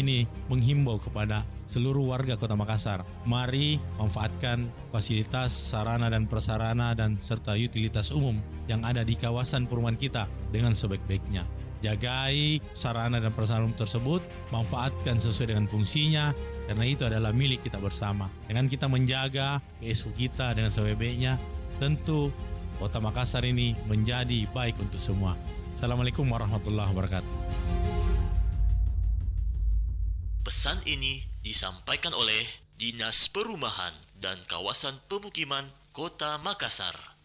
ini menghimbau kepada seluruh warga Kota Makassar. Mari manfaatkan fasilitas, sarana dan prasarana dan serta utilitas umum yang ada di kawasan perumahan kita dengan sebaik-baiknya. Jagai sarana dan prasarana tersebut, manfaatkan sesuai dengan fungsinya, karena itu adalah milik kita bersama. Dengan kita menjaga PSU kita dengan sebaik-baiknya, tentu Kota Makassar ini menjadi baik untuk semua. Assalamualaikum warahmatullahi wabarakatuh. Pesan ini disampaikan oleh Dinas Perumahan dan Kawasan Pemukiman Kota Makassar.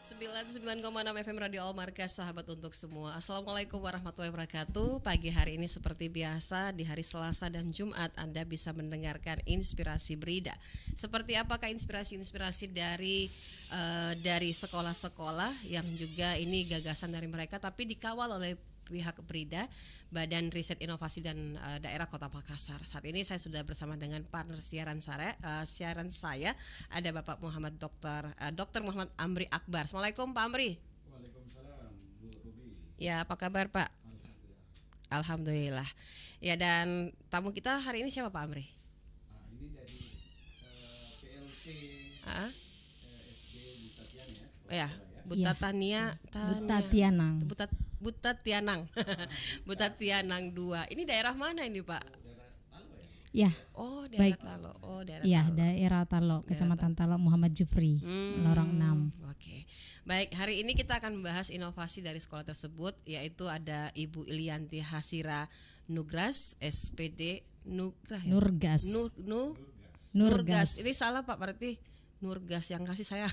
99,6 FM Radio Al Markas, sahabat untuk semua. Assalamualaikum warahmatullahi wabarakatuh. Pagi hari ini seperti biasa di hari Selasa dan Jumat Anda bisa mendengarkan Inspirasi Berida. Seperti apakah inspirasi-inspirasi dari sekolah-sekolah yang juga ini gagasan dari mereka tapi dikawal oleh pihak Berida, Badan Riset Inovasi dan Daerah Kota Makassar. Saat ini saya sudah bersama dengan partner siaran saya ada Bapak Muhammad Dr. Muhammad Amri Akbar. Assalamualaikum Pak Amri. Waalaikumsalam Bu Ruby. Ya, apa kabar Pak? Alhamdulillah. Ya, dan tamu kita hari ini siapa Pak Amri? Ini dari PLT SD Butatian ya. Ya, Butatania, Butatianang. Butatianang. Butatianang 2. Ini daerah mana ini, Pak? Ya, Oh, daerah baik. Talo. Oh, daerah ya Talo. daerah Talo, Kecamatan Talo, Muhammad Jufri, Lorong 6. Oke. Baik, hari ini kita akan membahas inovasi dari sekolah tersebut, yaitu ada Ibu Ilianti Hasira Nugras, SPD Nugrah ya? Nurgas. Nurgas. Ini salah Pak, berarti Nurgas yang kasih saya.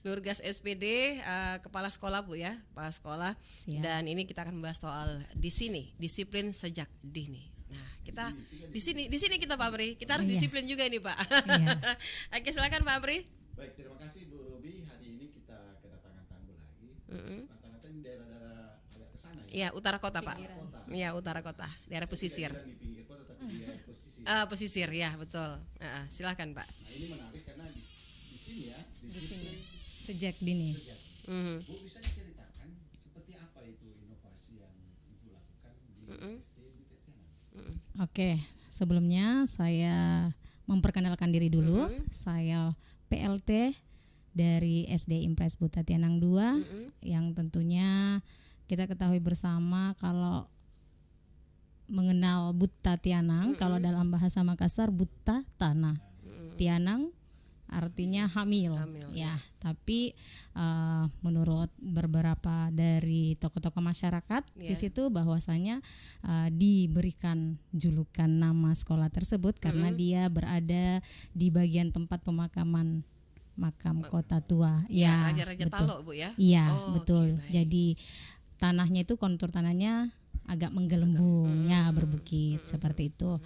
Nurgas SPD, kepala sekolah Bu ya, kepala sekolah. Siap. Dan ini kita akan membahas soal di sini disiplin sejak dini. Nah, kita di sini kita Pak Amri, kita harus Iya. disiplin juga ini Pak. Iya. Oke, silakan Pak Amri. Baik, terima kasih Bu Ruby. Hari ini kita kedatangan tamu lagi. Rata-rata ini daerah-daerah agak ke sana ya. Iya, utara kota Pak. Iya, utara kota, daerah pesisir. Bukan di pinggir kota tapi di daerah pesisir. Pesisir ya, betul. Silakan Pak. Nah, ini menarik karena di sini ya, disiplin Sejak dini. sejak. Mhm. Bu bisa diceritakan seperti apa itu inovasi yang Ibu lakukan di SD Butatian? Oke, sebelumnya saya memperkenalkan diri dulu. Saya PLT dari SD Impres Butatianang 2 yang tentunya kita ketahui bersama kalau mengenal Buta Tianang, kalau dalam bahasa Makassar Buta Tanah. Tianang artinya hamil. Ya, tapi menurut beberapa dari tokoh-tokoh masyarakat di situ bahwasanya diberikan julukan nama sekolah tersebut karena dia berada di bagian tempat pemakaman makam kota tua. Ya, Raja-Raja betul. Talo Bu ya. Iya, Oh, betul. oke, baik. Jadi tanahnya itu kontur tanahnya agak menggelembung, ya berbukit seperti itu.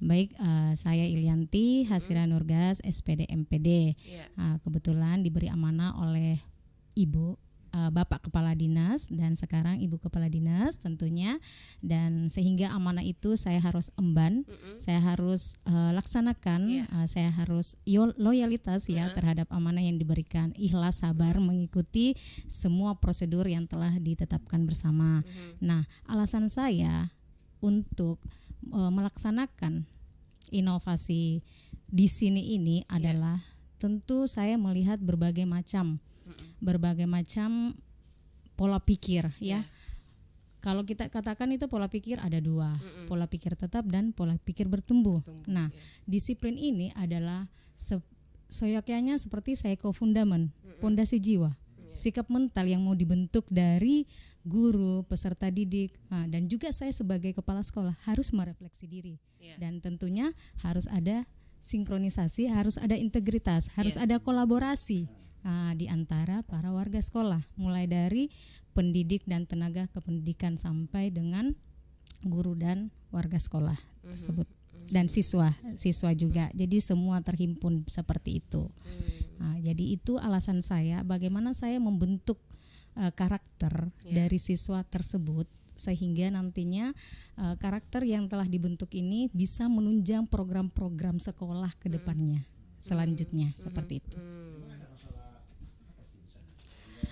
Baik, saya Ilianti Hasira Nurgas, SPD MPD. Iya. Kebetulan diberi amanah oleh Ibu Bapak Kepala Dinas dan sekarang Ibu Kepala Dinas tentunya, dan sehingga amanah itu saya harus emban, saya harus laksanakan, saya harus loyalitas ya terhadap amanah yang diberikan, ikhlas sabar mengikuti semua prosedur yang telah ditetapkan bersama. Nah, alasan saya untuk melaksanakan inovasi di sini ini adalah tentu saya melihat berbagai macam pola pikir ya. Kalau kita katakan itu pola pikir ada dua, pola pikir tetap dan pola pikir bertumbuh. Nah, disiplin ini adalah seyogyanya seperti psycho-fundament, pondasi jiwa, sikap mental yang mau dibentuk dari guru, peserta didik, dan juga saya sebagai kepala sekolah harus merefleksi diri, dan tentunya harus ada sinkronisasi, harus ada integritas, harus ada kolaborasi di antara para warga sekolah, mulai dari pendidik dan tenaga kependidikan sampai dengan guru dan warga sekolah tersebut dan siswa juga. Jadi semua terhimpun seperti itu. Jadi itu alasan saya bagaimana saya membentuk karakter dari siswa tersebut sehingga nantinya karakter yang telah dibentuk ini bisa menunjang program-program sekolah ke depannya selanjutnya seperti itu. Ada masalah apa sih di sana? Sehingga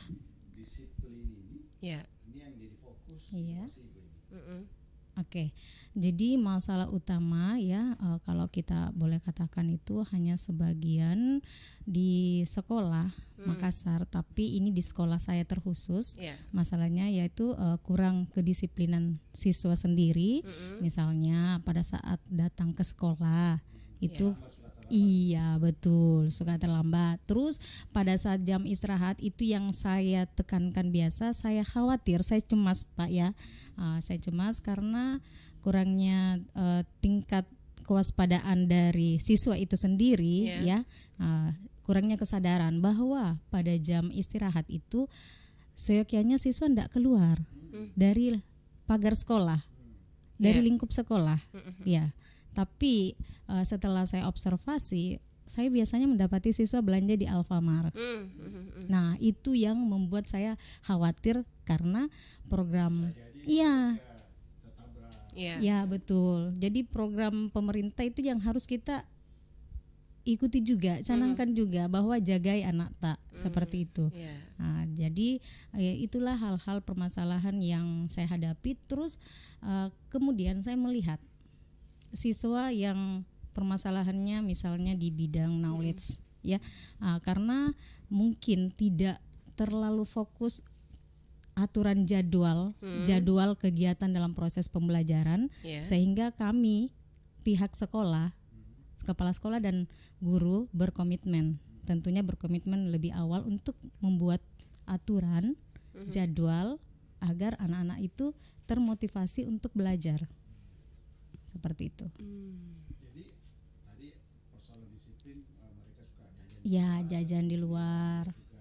disiplin ini Ya. ini yang jadi fokus Iya. inovasi Ibu ini. Oke, jadi masalah utama ya kalau kita boleh katakan itu hanya sebagian di sekolah Makassar, tapi ini di sekolah saya terkhusus. Ya. Masalahnya yaitu kurang kedisiplinan siswa sendiri. Misalnya pada saat datang ke sekolah itu iya betul suka terlambat. Terus pada saat jam istirahat itu yang saya tekankan biasa, saya khawatir, saya cemas Pak ya. Saya cemas karena kurangnya tingkat kewaspadaan dari siswa itu sendiri ya. kurangnya kesadaran bahwa pada jam istirahat itu seyogyanya siswa tidak keluar dari pagar sekolah, dari lingkup sekolah, ya. Tapi setelah saya observasi, saya biasanya mendapati siswa belanja di Alfamart. Nah, itu yang membuat saya khawatir karena program, iya, ya betul. Jadi program pemerintah itu yang harus kita ikuti juga, canangkan juga bahwa jagai anak tak seperti itu. Nah, jadi itulah hal-hal permasalahan yang saya hadapi. Terus kemudian saya melihat siswa yang permasalahannya misalnya di bidang knowledge, ya, karena mungkin tidak terlalu fokus aturan jadwal kegiatan dalam proses pembelajaran, sehingga kami pihak sekolah, kepala sekolah dan guru berkomitmen, tentunya berkomitmen lebih awal untuk membuat aturan jadwal agar anak-anak itu termotivasi untuk belajar, seperti itu. Jadi tadi persoalan disiplin, mereka suka jajan. Ya, jajan di luar. Juga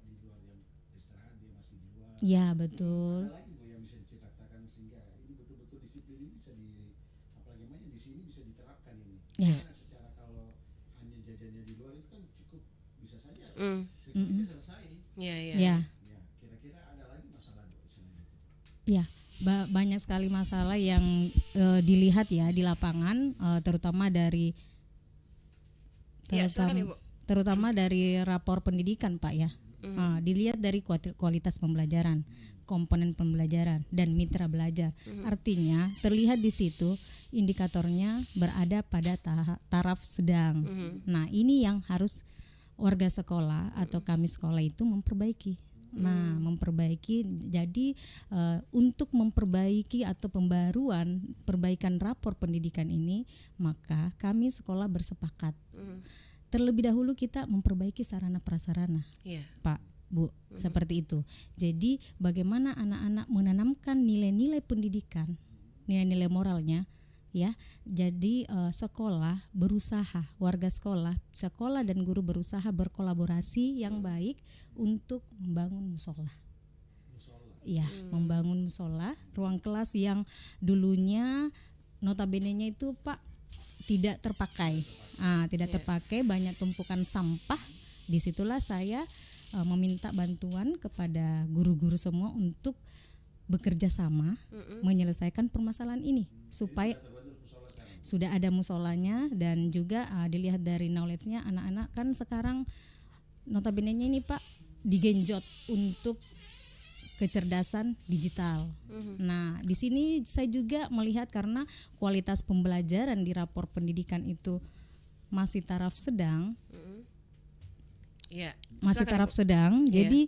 di luar jam istirahat dia masih di luar. Ya, betul. Ada lagi Bu yang bisa diceritakan sehingga ini betul-betul disiplin ini bisa apalagi namanya di sini bisa diterapkan ini. Ya. Karena secara kalau hanya jajannya di luar itu kan cukup bisa saja sebenarnya selesai. Ya. Ya, kira-kira ada lagi masalah Bu selain itu? Ya, banyak sekali masalah yang dilihat ya di lapangan, terutama dari silakan, Ibu. terutama dari rapor pendidikan, Pak, ya. Dilihat dari kualitas pembelajaran, komponen pembelajaran dan mitra belajar. Artinya terlihat di situ indikatornya berada pada taraf sedang. Nah, ini yang harus warga sekolah atau kami sekolah itu memperbaiki. Nah, jadi untuk memperbaiki atau perbaikan rapor pendidikan ini, maka kami sekolah bersepakat. Terlebih dahulu kita memperbaiki sarana prasarana, Pak, Bu, seperti itu. Jadi bagaimana anak-anak menanamkan nilai-nilai pendidikan, nilai-nilai moralnya, ya. Jadi sekolah berusaha, warga sekolah dan guru berusaha berkolaborasi yang baik untuk membangun musola. Ya, membangun musola, ruang kelas yang dulunya notabene-nya itu, Pak, tidak terpakai. Terpakai, banyak tumpukan sampah. Disitulah saya meminta bantuan kepada guru-guru semua untuk bekerja sama menyelesaikan permasalahan ini supaya sudah ada musolanya. Dan juga dilihat dari knowledge-nya, anak-anak kan sekarang notabene-nya ini, Pak, digenjot untuk kecerdasan digital. Nah, di sini saya juga melihat karena kualitas pembelajaran di rapor pendidikan itu masih taraf sedang. Masih taraf sedang. Jadi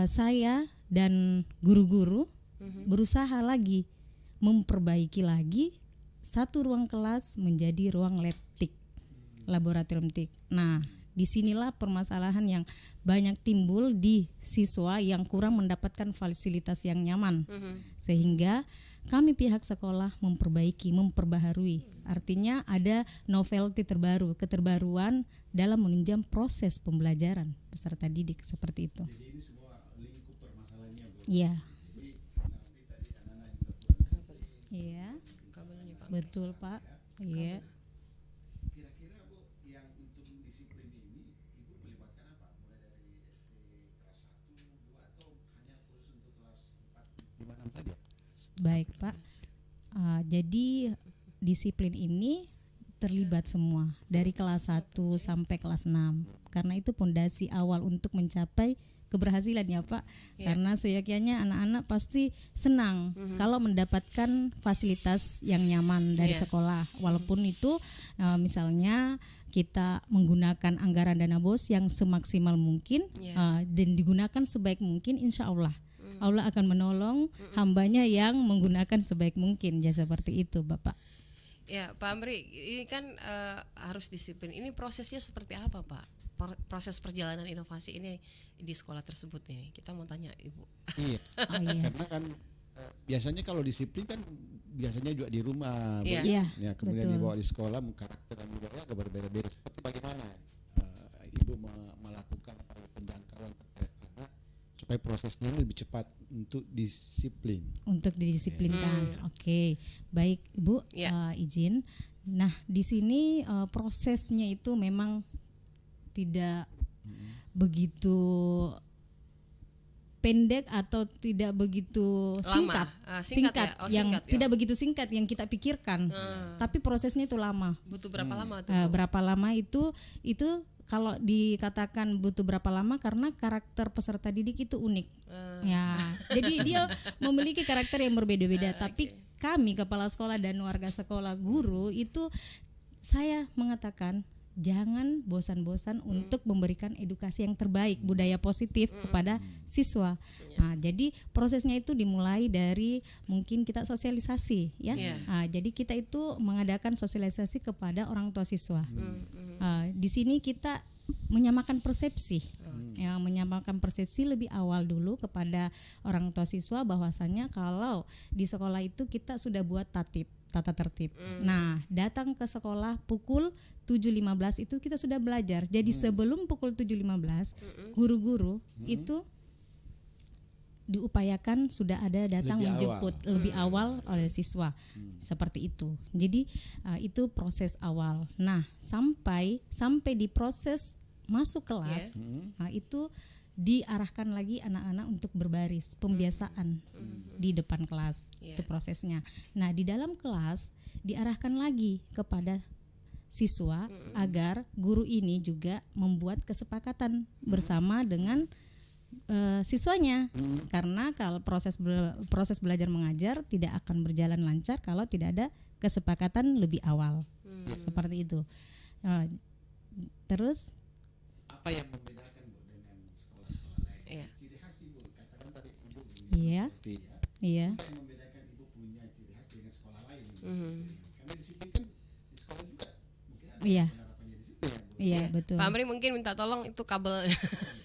saya dan guru-guru berusaha lagi memperbaiki lagi satu ruang kelas menjadi ruang lab TIK, laboratorium TIK. Nah, disinilah permasalahan yang banyak timbul di siswa yang kurang mendapatkan fasilitas yang nyaman, sehingga kami pihak sekolah memperbaharui. Artinya ada novelty terbaru, keterbaruan dalam menunjang proses pembelajaran peserta didik, seperti itu. Jadi ini semua lingkup permasalahannya, Bu. Iya. Jadi sampai tadi anak-anak juga kurang disiplin. Iya. Betul, Pak. Iya. Kira-kira Bu, yang untuk disiplin ini Ibu melibatkan apa? Mulai dari SD kelas 1, 2 atau hanya khusus untuk kelas 4, 5, 6 saja? Baik, Pak. Jadi disiplin ini terlibat semua dari kelas 1 sampai kelas 6. Karena itu pondasi awal untuk mencapai keberhasilan, ya, Pak. Karena seyogyanya anak-anak pasti senang kalau mendapatkan fasilitas yang nyaman dari sekolah. Walaupun itu misalnya kita menggunakan anggaran dana BOS yang semaksimal mungkin dan digunakan sebaik mungkin, insya Allah Allah akan menolong hambanya yang menggunakan sebaik mungkin. Ya, seperti itu, Bapak. Ya, Pak Amri, ini kan harus disiplin. Ini prosesnya seperti apa, Pak? Proses perjalanan inovasi ini di sekolah tersebut nih. Kita mau tanya Ibu. Iya. Karena kan biasanya kalau disiplin kan biasanya juga di rumah, Bu. Iya. Ya, kemudian betul. dibawa di sekolah, karakter dan budaya agak berbeda-beda. Seperti bagaimana Ibu supaya prosesnya lebih cepat untuk disiplin. Untuk didisiplinkan. Oke, baik Ibu, Ya. izin. Nah, di sini prosesnya itu memang tidak begitu pendek atau tidak begitu singkat. Singkat ya? Oh, yang singkat ya. tidak begitu singkat yang kita pikirkan. Tapi prosesnya itu lama. Butuh berapa lama tuh? Berapa lama itu kalau dikatakan butuh berapa lama karena karakter peserta didik itu unik. Ya. Jadi dia memiliki karakter yang berbeda-beda, tapi kami kepala sekolah dan warga sekolah, guru itu saya mengatakan jangan bosan-bosan untuk memberikan edukasi yang terbaik, budaya positif kepada siswa. Nah, jadi prosesnya itu dimulai dari mungkin kita sosialisasi, ya. Iya. Nah, jadi kita itu mengadakan sosialisasi kepada orang tua siswa. Di sini kita menyamakan persepsi, ya, menyamakan persepsi lebih awal dulu kepada orang tua siswa bahwasanya kalau di sekolah itu kita sudah buat tata tertib. Nah, datang ke sekolah pukul 7.15 itu kita sudah belajar. Jadi sebelum pukul 7.15 guru-guru itu diupayakan sudah ada datang Lebih menjemput lebih awal oleh siswa. Seperti itu. Jadi itu proses awal. Nah, sampai di proses masuk kelas, nah, itu diarahkan lagi anak-anak untuk berbaris, pembiasaan di depan kelas. Itu prosesnya. Nah, di dalam kelas diarahkan lagi kepada siswa agar guru ini juga membuat kesepakatan bersama dengan siswanya, karena kalau proses belajar mengajar tidak akan berjalan lancar kalau tidak ada kesepakatan lebih awal. Seperti itu. Terus Apa yang membedakan Bu dengan sekolah-sekolah lain? Iya. Ciri khas Ibu, katakan tadi Ibu Iya. ngerti ya. iya, Apa yang membedakan Ibu punya ciri khas dengan sekolah lain? Karena disiplin kan di sekolah juga mungkin ada Iya. penerapannya disiplin ya Bu. iya betul. Pak Amri mungkin minta tolong itu kabel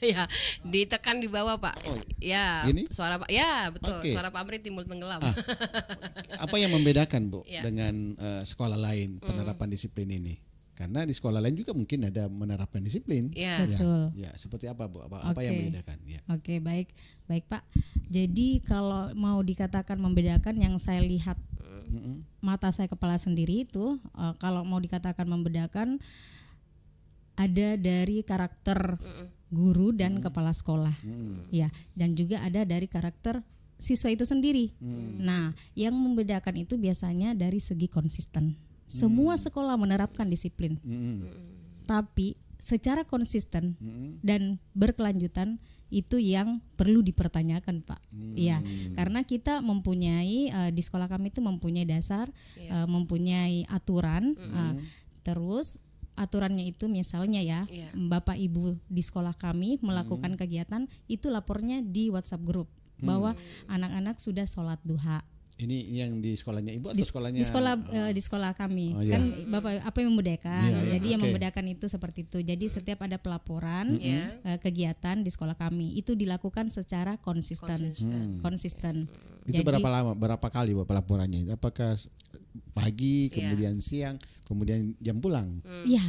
ya ditekan di bawah Pak. Oh, Ya, gini? suara Pak. Ya, betul. Oke. Suara Pak Amri timbul tenggelam. Apa yang membedakan Bu Iya. dengan sekolah lain penerapan disiplin ini? Karena di sekolah lain juga mungkin ada menerapkan disiplin. Iya. Betul. Ya, seperti apa Bu? Apa yang Oke. membedakan? Ya. Oke, baik Pak. Jadi kalau mau dikatakan membedakan, yang saya lihat mata saya kepala sendiri itu, kalau mau dikatakan membedakan ada dari karakter guru dan kepala sekolah, ya, dan juga ada dari karakter siswa itu sendiri. Nah, yang membedakan itu biasanya dari segi konsisten. Semua sekolah menerapkan disiplin, tapi secara konsisten dan berkelanjutan itu yang perlu dipertanyakan, Pak. Iya, karena kita mempunyai di sekolah kami itu mempunyai dasar, mempunyai aturan, terus aturannya itu misalnya ya, Iya. Bapak Ibu di sekolah kami melakukan kegiatan itu lapornya di WhatsApp grup bahwa anak-anak sudah sholat duha. Ini yang di sekolahnya Ibu atau sekolahnya? Di sekolah kami Oh, iya. kan Bapak apa yang membedakan, Iya, iya, jadi yang oke. membedakan itu seperti itu. Jadi setiap ada pelaporan Iya. kegiatan di sekolah kami itu dilakukan secara konsisten. Itu Jadi, berapa lama? Berapa kali Bu pelaporannya? Apakah pagi, Iya. kemudian siang, kemudian jam pulang? ya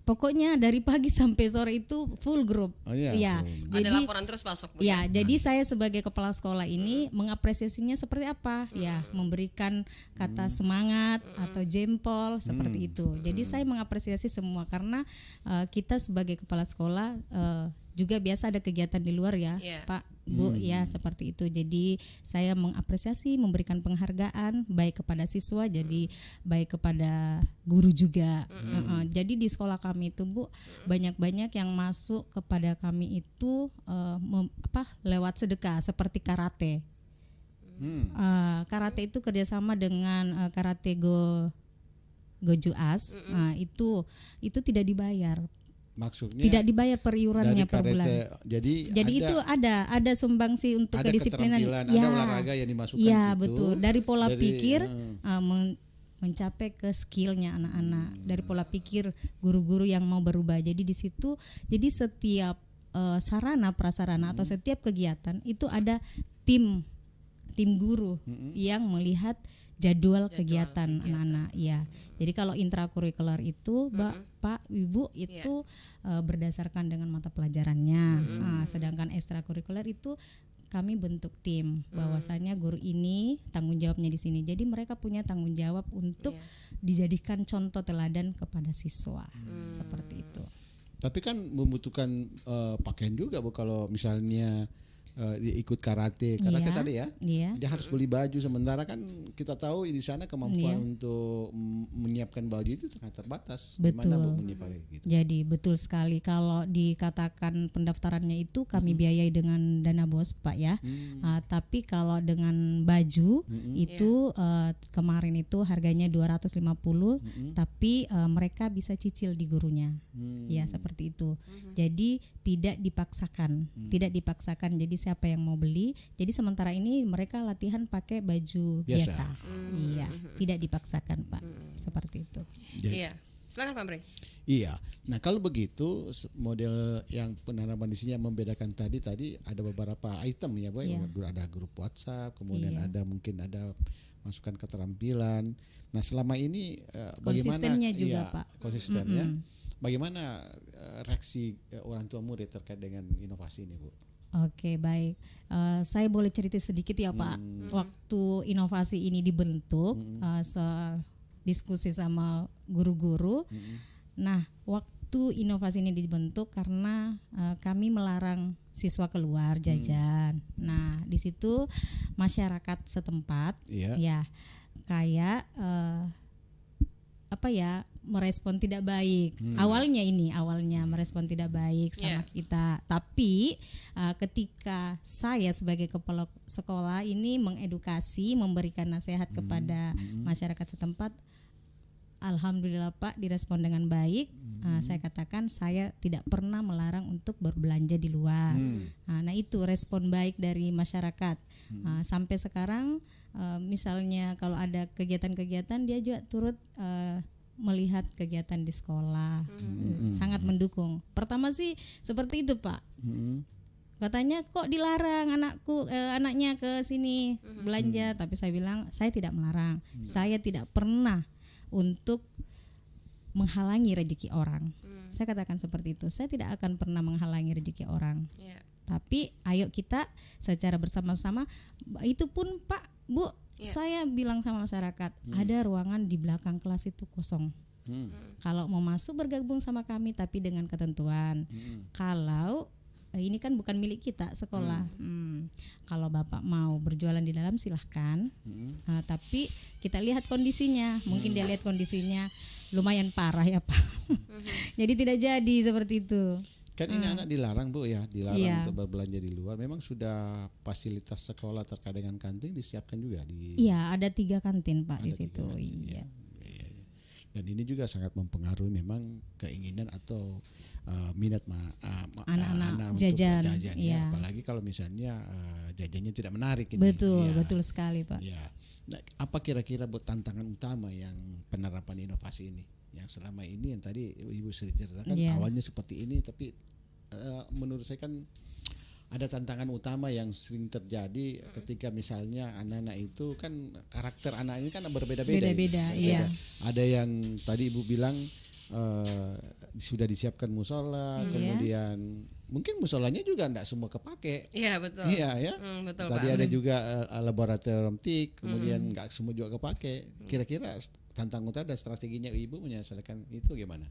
pokoknya dari pagi sampai sore itu full grup. Oh, iya, Ya, full. Ada jadi laporan terus masuk Bu. ya, jadi saya sebagai kepala sekolah ini mengapresiasinya seperti apa? Ya, memberikan kata semangat atau jempol seperti itu. Jadi saya mengapresiasi semua karena kita sebagai kepala sekolah juga biasa ada kegiatan di luar ya, Iya. Pak, Bu, ya seperti itu. Jadi saya mengapresiasi, memberikan penghargaan baik kepada siswa, jadi baik kepada guru juga. Jadi di sekolah kami itu Bu banyak-banyak yang masuk kepada kami itu lewat sedekah seperti karate. Karate itu kerjasama dengan karate Gojuas. Itu tidak dibayar. Maksudnya Tidak dibayar per iurannya dari per bulan. Jadi Itu ada sumbangsi untuk ada kedisiplinan. keterampilan, ada olahraga yang dimasukkan ya, di situ. betul. Dari pola Dari, pikir mencapai ke skillnya anak-anak. Dari pola pikir guru-guru yang mau berubah. Jadi di situ, jadi setiap sarana prasarana atau setiap kegiatan itu ada tim tim guru yang melihat jadwal kegiatan anak-anak. Ya, jadi kalau intrakurikuler itu, Pak, Ibu itu berdasarkan dengan mata pelajarannya. Nah, sedangkan ekstrakurikuler itu kami bentuk tim, bahwasanya guru ini tanggung jawabnya di sini. Jadi mereka punya tanggung jawab untuk dijadikan contoh teladan kepada siswa, seperti itu. Tapi kan membutuhkan pakaian juga Bu kalau misalnya dia ikut karate Iya, tadi ya. Iya. Dia harus beli baju, sementara kan kita tahu di sana kemampuan untuk menyiapkan baju itu sangat terbatas. Gimana Bu Betul. menyiapkan gitu? Jadi betul sekali kalau dikatakan pendaftarannya itu kami biayai dengan dana BOS Pak ya. Tapi kalau dengan baju itu kemarin itu harganya 250, tapi mereka bisa cicil di gurunya. Ya seperti itu. Jadi tidak dipaksakan, Jadi siapa yang mau beli. Jadi sementara ini mereka latihan pakai baju biasa. Iya, tidak dipaksakan Pak. Seperti itu. Iya. Silakan Pak Bre. Iya. Nah kalau begitu model yang penerapan di sini yang membedakan tadi ada beberapa item ya Bu. Iya. Ada grup WhatsApp, kemudian Iya. ada masukan keterampilan. Nah selama ini Konsistennya bagaimana? juga, Iya, Pak. Konsisten ya. Bagaimana reaksi orang tua murid terkait dengan inovasi ini Bu? Oke, baik. Saya boleh cerita sedikit ya Pak. Waktu inovasi ini dibentuk, diskusi sama guru-guru. Nah, waktu inovasi ini dibentuk karena kami melarang siswa keluar jajan. Nah, di situ masyarakat setempat, Iya. ya kayak merespon tidak baik. Awalnya merespon tidak baik sama kita. Tapi ketika saya sebagai kepala sekolah ini mengedukasi, memberikan nasihat kepada masyarakat setempat, alhamdulillah Pak direspon dengan baik. Saya katakan saya tidak pernah melarang untuk berbelanja di luar. Nah itu respon baik dari masyarakat. Sampai sekarang misalnya kalau ada kegiatan-kegiatan dia juga turut melihat kegiatan di sekolah, sangat mendukung. Pertama sih seperti itu Pak. Katanya kok dilarang anaknya ke sini belanja, tapi saya bilang saya tidak melarang. Saya tidak pernah untuk menghalangi rezeki orang. Saya katakan seperti itu. Saya tidak akan pernah menghalangi rezeki orang. Tapi ayo kita secara bersama-sama. Itu pun Pak, Bu, saya bilang sama masyarakat, ada ruangan di belakang kelas itu kosong. Kalau mau masuk bergabung sama kami, tapi dengan ketentuan. Kalau ini kan bukan milik kita sekolah. Kalau Bapak mau berjualan di dalam silahkan. Tapi kita lihat kondisinya. Mungkin dia lihat kondisinya lumayan parah ya Pak. Jadi tidak jadi seperti itu. Kan ini anak dilarang Bu ya, dilarang Iya. untuk berbelanja di luar. Memang sudah fasilitas sekolah terkait dengan kantin disiapkan juga di. Iya, ada 3 kantin Pak di Ada 3 situ. kantin, Iya. Iya. Dan ini juga sangat mempengaruhi memang keinginan atau minat Anak-anak untuk jajan, ya. iya. Apalagi kalau misalnya jajannya tidak menarik. Ini. Betul, Iya. betul sekali Pak. Ya. Nah, apa kira-kira buat tantangan utama yang penerapan inovasi ini? Yang selama ini yang tadi Ibu sudah ceritakan Iya. awalnya seperti ini, tapi menurut saya kan ada tantangan utama yang sering terjadi ketika misalnya anak-anak itu kan karakter anak ini kan berbeda-beda. Beda-beda, iya. Ada yang tadi Ibu bilang sudah disiapkan musola, kemudian mungkin musolanya juga enggak semua kepake. Iya betul. Iya ya. Betul Tadi Pak. ada juga laboratorium TIK, kemudian nggak semua juga kepake. Kira-kira tantangan utama dan strateginya Ibu menyelesaikan itu gimana?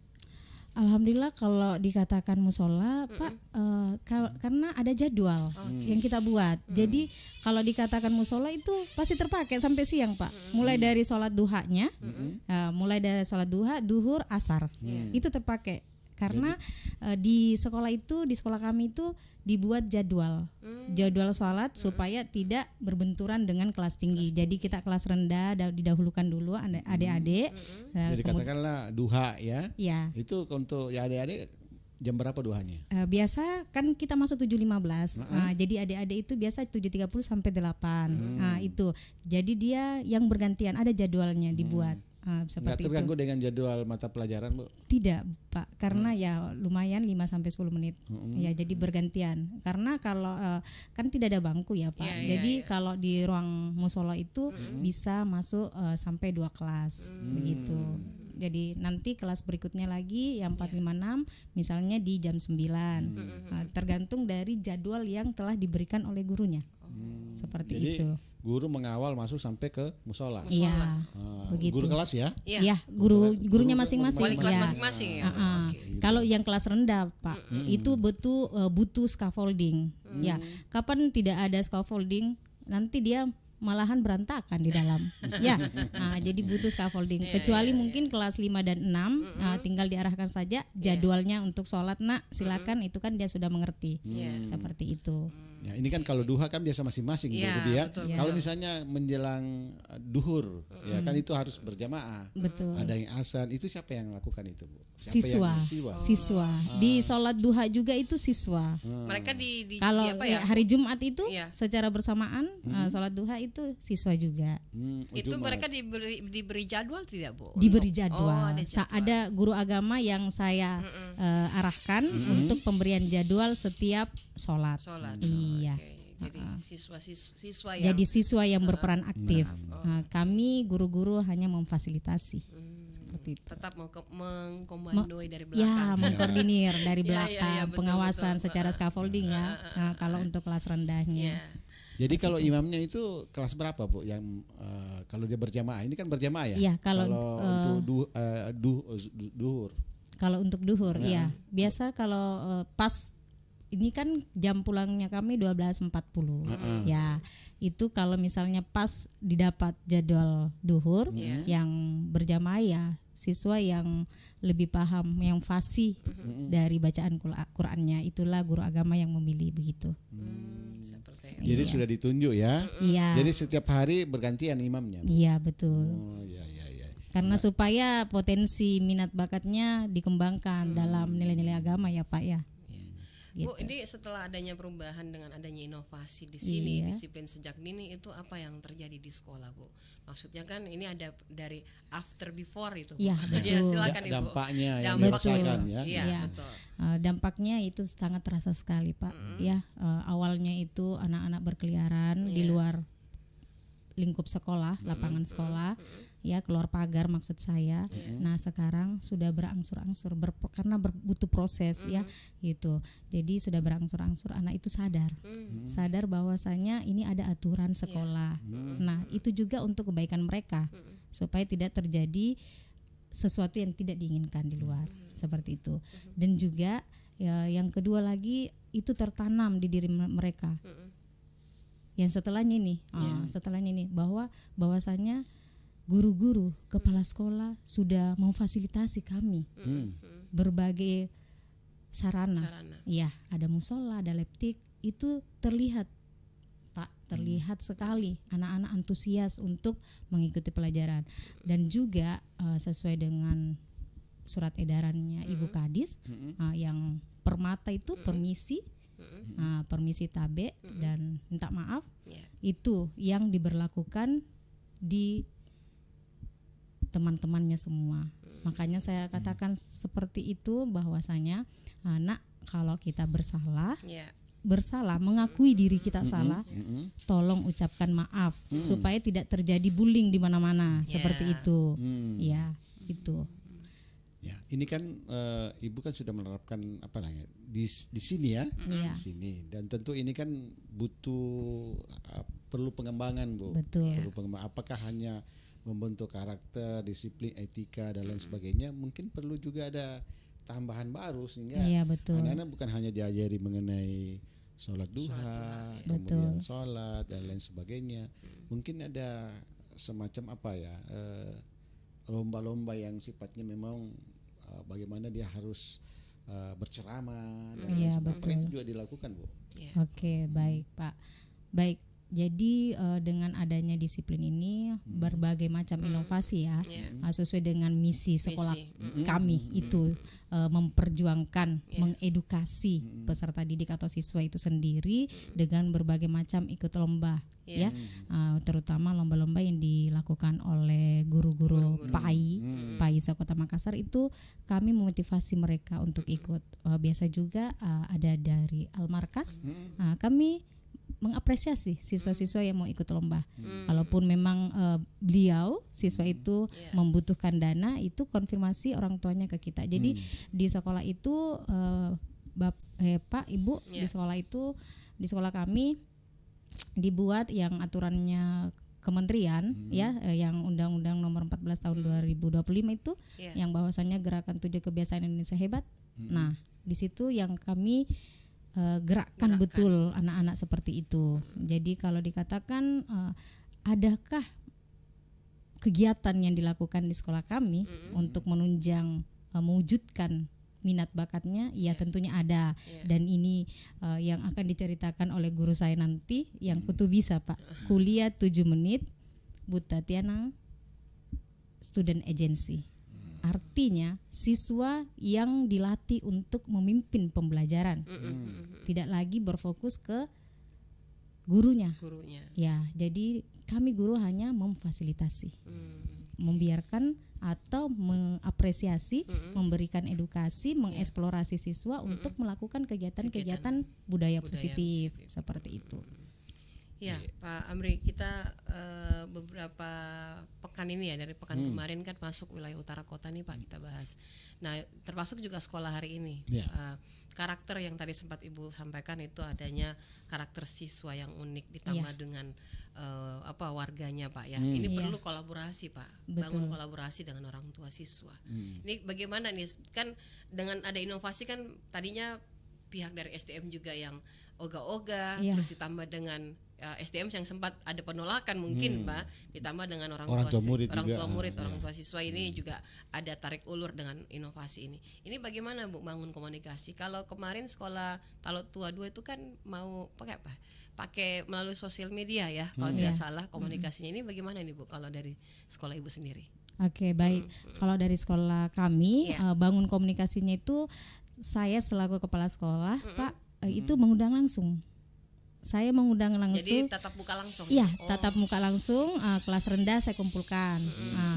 Alhamdulillah kalau dikatakan musola Pak, karena ada jadwal yang kita buat. Jadi kalau dikatakan musola itu pasti terpakai sampai siang Pak. Mulai dari sholat duhanya, mulai dari sholat duha, duhur, asar, itu terpakai. Karena di sekolah kami itu dibuat jadwal sholat supaya tidak berbenturan dengan kelas tinggi. Jadi kita kelas rendah didahulukan dulu adik-adik. Jadi katakanlah duha ya. Ya. Itu untuk ya adik-adik jam berapa duhanya? Biasa kan kita masuk 7.15. Nah, jadi adik-adik itu biasa 7.30 sampai 8. Nah, itu. Jadi dia yang bergantian, ada jadwalnya dibuat. Nggak seperti terganggu itu. dengan jadwal mata pelajaran, Bu? Tidak, Pak, karena ya lumayan 5 sampai 10 menit. Ya, jadi bergantian. Karena kalau kan tidak ada bangku ya, Pak. Iya, Jadi iya. kalau di ruang musola itu bisa masuk sampai 2 kelas begitu. Jadi nanti kelas berikutnya lagi yang 4, 5, 6 misalnya di jam 9. Nah, tergantung dari jadwal yang telah diberikan oleh gurunya. Seperti Jadi itu. guru mengawal masuk sampai ke musola. Iya. Ah, begitu. Guru kelas ya? Iya, gurunya masing-masing. Wali kelas ya. masing-masing ya. Ah, Oke. Kalau yang kelas rendah, Pak, itu butuh scaffolding. Ya, kapan tidak ada scaffolding, nanti dia malahan berantakan di dalam. Ya, jadi butuh scaffolding. Kecuali mungkin kelas 5 dan 6, tinggal diarahkan saja jadwalnya untuk sholat, nak, silakan, itu kan dia sudah mengerti. Seperti itu. Ya, ini kan kalau duha kan biasa masing-masing, Bu Iya, Budi ya. betul, Kalau betul. misalnya menjelang duhur, ya kan itu harus berjamaah. Betul. Ada yang azan, itu siapa yang lakukan itu, Bu? Siapa Siswa. yang- Siswa. Di sholat duha juga itu siswa. Mereka di Kalau apa ya? hari Jumat itu Iya. secara bersamaan sholat duha itu siswa juga Itu Jumat. mereka diberi jadwal tidak, Bu? diberi Untuk- jadwal. Oh, ada jadwal. Ada guru agama yang saya arahkan untuk pemberian jadwal setiap sholat. Sholat. Iya. Oke. Jadi siswa yang Jadi siswa yang berperan aktif. Kami guru-guru hanya memfasilitasi. Seperti itu. tetap mengkomandoi dari belakang. Ya, mengkoordinir dari Ya, belakang, ya, betul, pengawasan betul. secara scaffolding ya. Nah, kalau untuk kelas rendahnya. Ya. Jadi kalau imamnya itu kelas berapa, Bu? Yang kalau dia berjamaah, ini kan berjamaah ya? Iya, kalau, untuk duhur. Kalau untuk duhur, ya biasa kalau pas ini kan jam pulangnya kami 12.40. Ya, itu kalau misalnya pas didapat jadwal duhur yang berjamaah ya siswa yang lebih paham, yang fasih dari bacaan Qur'annya, itulah guru agama yang memilih begitu. Seperti Jadi sudah ditunjuk ya. Iya. Jadi setiap hari bergantian imamnya. Iya, betul. Oh, iya iya iya. Karena supaya potensi minat bakatnya dikembangkan dalam nilai-nilai agama ya, Pak ya. Bu, ini setelah adanya perubahan dengan adanya inovasi di sini, Iya. disiplin sejak dini, itu apa yang terjadi di sekolah, Bu? Maksudnya kan ini ada dari after before itu, Bu. Iya, Ya, betul. silakan Ibu. Dampaknya yang Dampak- dirasakan ya. Iya, Iya. betul. Dampaknya itu sangat terasa sekali, Pak. Ya, awalnya itu anak-anak berkeliaran di luar lingkup sekolah, lapangan sekolah, ya keluar pagar maksud saya. Nah sekarang sudah berangsur-angsur karena butuh proses ya, gitu. Jadi sudah berangsur-angsur anak itu sadar bahwasanya ini ada aturan sekolah. Nah itu juga untuk kebaikan mereka supaya tidak terjadi sesuatu yang tidak diinginkan di luar, seperti itu. Dan juga ya, yang kedua lagi itu tertanam di diri mereka. Yang setelahnya ini bahwasanya guru-guru, kepala sekolah sudah memfasilitasi kami berbagai sarana. Ya, ada musola, ada leptik, itu terlihat, Pak, terlihat sekali anak-anak antusias untuk mengikuti pelajaran. Dan juga sesuai dengan surat edarannya Ibu Kadis yang permata itu permisi, permisi tabe dan minta maaf, itu yang diberlakukan di teman-temannya semua. Makanya saya katakan seperti itu, bahwasanya anak kalau kita bersalah mengakui diri kita salah, tolong ucapkan maaf supaya tidak terjadi bullying di mana-mana, seperti itu. Ya, itu. Ya, ini kan Ibu kan sudah menerapkan apa namanya di sini ya, di sini, dan tentu ini kan butuh perlu pengembangan, Bu. Betul. Perlu pengembangan. Apakah hanya membentuk karakter, disiplin, etika dan lain sebagainya? Mungkin perlu juga ada tambahan baru sehingga Iya, betul. anak-anak bukan hanya diajari mengenai sholat duha, kemudian sholat dan lain sebagainya. Mungkin ada semacam apa ya, lomba-lomba yang sifatnya memang bagaimana dia harus berceramah dan lain sebagainya. Itu juga dilakukan, Bu. Oke, baik, Pak. Baik, Jadi dengan adanya disiplin ini berbagai macam inovasi ya, sesuai dengan misi sekolah kami itu memperjuangkan, mengedukasi peserta didik atau siswa itu sendiri dengan berbagai macam ikut lomba, ya, terutama lomba-lomba yang dilakukan oleh guru-guru PAI Sekota Makassar itu kami memotivasi mereka untuk ikut. Biasa juga ada dari Almarkas, kami mengapresiasi siswa-siswa yang mau ikut lomba. Kalaupun memang beliau siswa itu membutuhkan dana, itu konfirmasi orang tuanya ke kita. Jadi di sekolah itu Pak Ibu di sekolah itu, di sekolah kami dibuat yang aturannya kementerian ya, yang Undang-Undang Nomor 14 tahun 2025 itu yang bahwasannya gerakan 7 kebiasaan Indonesia hebat. Nah, di situ yang kami gerakkan betul anak-anak seperti itu. Jadi kalau dikatakan adakah kegiatan yang dilakukan di sekolah kami untuk menunjang mewujudkan minat bakatnya, ya tentunya ada. Dan ini yang akan diceritakan oleh guru saya nanti yang kutu bisa Pak. Kuliah 7 menit Buta Tianang Student Agency. Artinya siswa yang dilatih untuk memimpin pembelajaran, tidak lagi berfokus ke gurunya. Ya, jadi kami guru hanya memfasilitasi, membiarkan atau mengapresiasi, memberikan edukasi, mengeksplorasi siswa untuk melakukan kegiatan-kegiatan budaya positif seperti itu. Ya, Pak Amri, kita beberapa pekan ini ya, dari pekan kemarin kan masuk wilayah utara kota nih Pak, kita bahas. Nah, termasuk juga sekolah hari ini. Karakter yang tadi sempat Ibu sampaikan itu adanya karakter siswa yang unik ditambah dengan warganya Pak ya. Ini perlu kolaborasi Pak. Bangun kolaborasi dengan orang tua siswa. Ini bagaimana nih, kan dengan ada inovasi kan tadinya pihak dari SDM juga yang ogah-ogah, terus ditambah dengan SDM yang sempat ada penolakan mungkin Pak, ditambah dengan orang tua murid, orang tua siswa ini juga ada tarik ulur dengan inovasi ini. Ini bagaimana Bu bangun komunikasi? Kalau kemarin sekolah Talot Tua 2 itu kan mau pakai apa? Pakai melalui sosial media ya, kalau tidak salah komunikasinya. Ini bagaimana nih Bu kalau dari sekolah Ibu sendiri? Oke, baik. Kalau dari sekolah kami bangun komunikasinya itu saya selaku kepala sekolah Pak itu mengundang langsung. Saya mengundang langsung. Jadi tatap muka langsung. Iya, tatap muka langsung. Kelas rendah saya kumpulkan.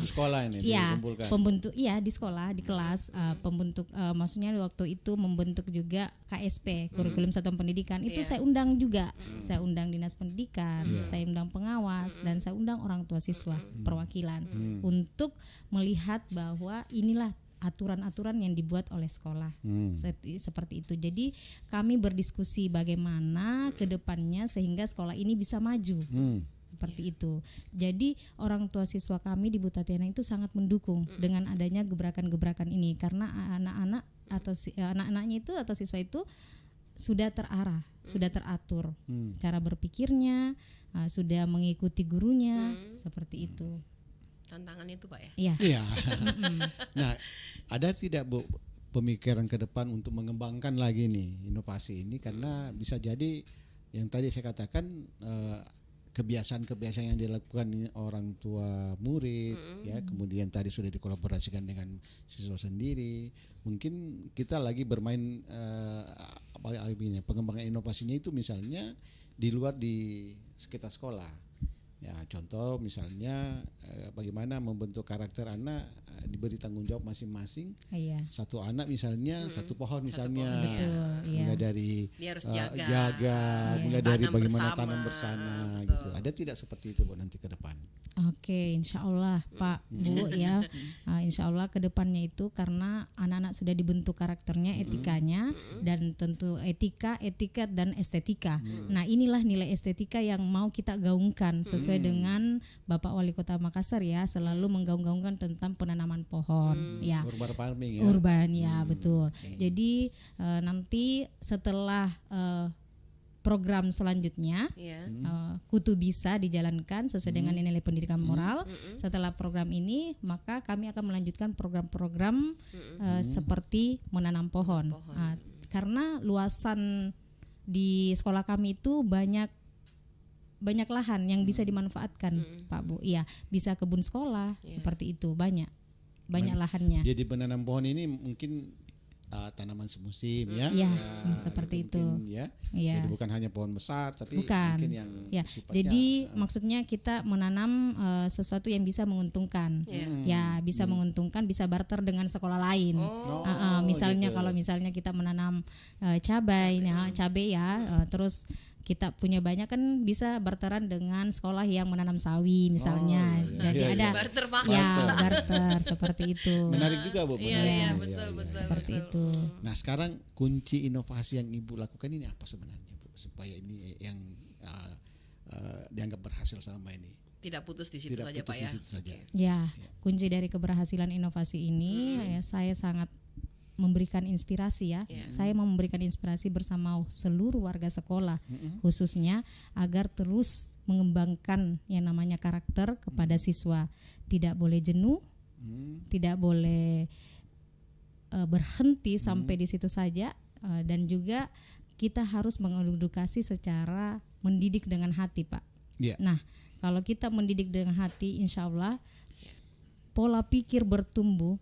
Di sekolah ini dikumpulkan. Pembentuk, di sekolah, di kelas. Pembentuk, maksudnya waktu itu membentuk juga KSP, kurikulum satuan pendidikan. Itu saya undang juga. Saya undang dinas pendidikan, saya undang pengawas, dan saya undang orang tua siswa, perwakilan, untuk melihat bahwa inilah aturan-aturan yang dibuat oleh sekolah seperti itu. Jadi kami berdiskusi bagaimana ke depannya sehingga sekolah ini bisa maju seperti itu. Jadi orang tua siswa kami di Buta Tianang itu sangat mendukung dengan adanya gebrakan-gebrakan ini, karena anak-anak atau anak-anaknya itu atau siswa itu sudah terarah, sudah teratur cara berpikirnya, sudah mengikuti gurunya seperti itu. Tantangan itu Pak ya? Iya. Nah, ada tidak Bu pemikiran ke depan untuk mengembangkan lagi nih inovasi ini, karena bisa jadi yang tadi saya katakan kebiasaan-kebiasaan yang dilakukan orang tua murid ya, kemudian tadi sudah dikolaborasikan dengan siswa sendiri. Mungkin kita lagi bermain pengembangan inovasinya itu misalnya di luar di sekitar sekolah. Ya, contoh misalnya bagaimana membentuk karakter anak, diberi tanggung jawab masing-masing. Satu anak misalnya satu pohon misalnya. Mulai dari dia harus jaga, mulai dari tanam bagaimana bersama, tanam bersama gitu. Ada tidak seperti itu Bu nanti ke depan? Oke, insya Allah Pak Bu ya, insya Allah ke depannya itu karena anak-anak sudah dibentuk karakternya, etikanya, dan tentu etika, etiket, dan estetika. Nah inilah nilai estetika yang mau kita gaungkan sesuai dengan Bapak Wali Kota Makassar ya, selalu menggaung-gaungkan tentang penanaman pohon ya. Urban farming ya. Urban ya, betul. Jadi nanti setelah program selanjutnya kutu bisa dijalankan sesuai dengan nilai pendidikan moral. Setelah program ini maka kami akan melanjutkan program-program seperti menanam pohon. Karena luasan di sekolah kami itu banyak banyak lahan yang bisa dimanfaatkan, Pak Bu. Iya, bisa kebun sekolah seperti itu, banyak lahannya. Jadi menanam pohon ini mungkin tanaman semusim ya. Iya, seperti itu. Mungkin, ya. Iya. Jadi bukan hanya pohon besar tapi Bukan. mungkin yang Ya, sifatnya, jadi maksudnya kita menanam sesuatu yang bisa menguntungkan. Ya, bisa menguntungkan, bisa barter dengan sekolah lain. Misalnya gitu. kalau misalnya kita menanam cabai ya, terus kita punya banyak kan bisa barteran dengan sekolah yang menanam sawi misalnya. Jadi Iya, ada Barter makan. ya barter seperti itu. menarik juga Bu. Iya, menarik. iya, Ya, betul, ya, betul. ya. Seperti itu. Nah sekarang kunci inovasi yang Ibu lakukan ini apa sebenarnya Bu, supaya ini yang dianggap berhasil selama ini? Tidak putus di situ Tidak saja putus Pak di ya. situ saja. Ya, kunci dari keberhasilan inovasi ini ya, saya sangat memberikan inspirasi ya. Saya mau memberikan inspirasi bersama seluruh warga sekolah khususnya agar terus mengembangkan yang namanya karakter kepada siswa. Tidak boleh jenuh, tidak boleh berhenti sampai di situ saja, dan juga kita harus mengedukasi secara mendidik dengan hati, Pak. Iya. Nah, kalau kita mendidik dengan hati, insya Allah pola pikir bertumbuh